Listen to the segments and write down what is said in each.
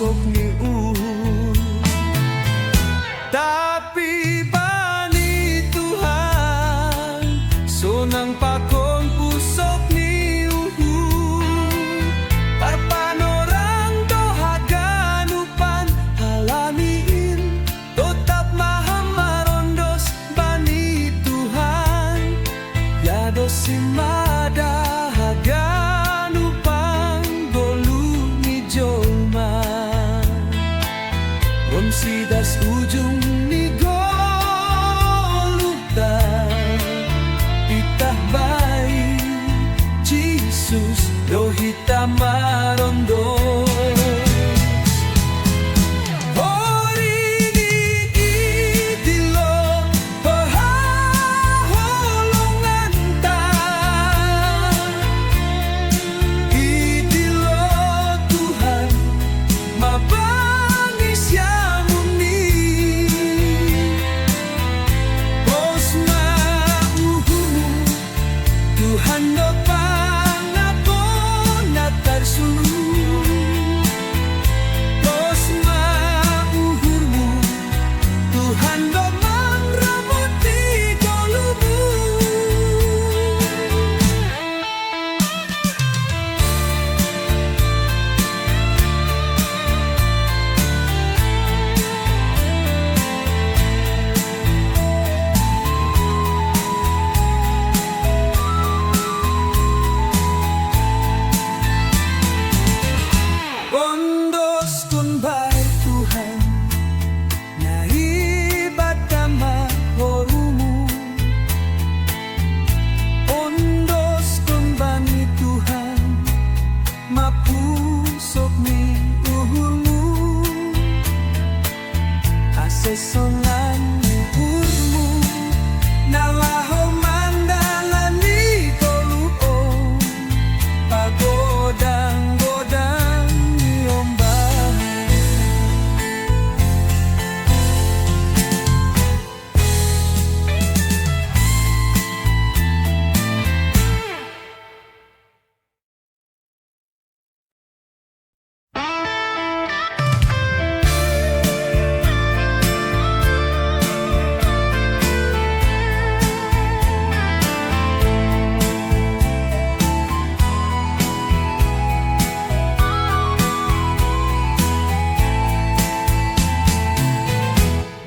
pusok ni tapi bani Tuhan sonang pakon pusok ni parpan orang dohaganupan halamiin tetap maha marondos bani Tuhan yado simada sidas ujung ni golutan itah bayi Jesus dohita marondo Sesolan uhurmu nalaho mandalani koluo pagodang-godang nyombah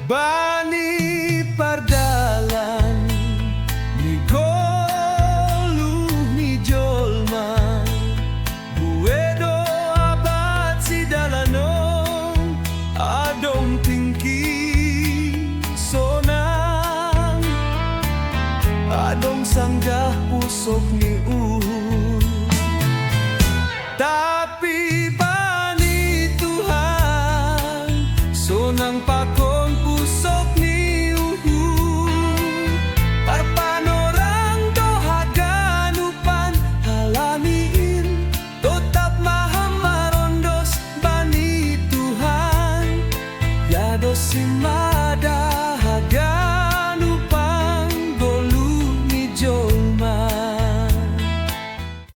bani pardalan ni golu ni jolma buedo abad si dalanong adong tingki sonang adong sanggah pusok ni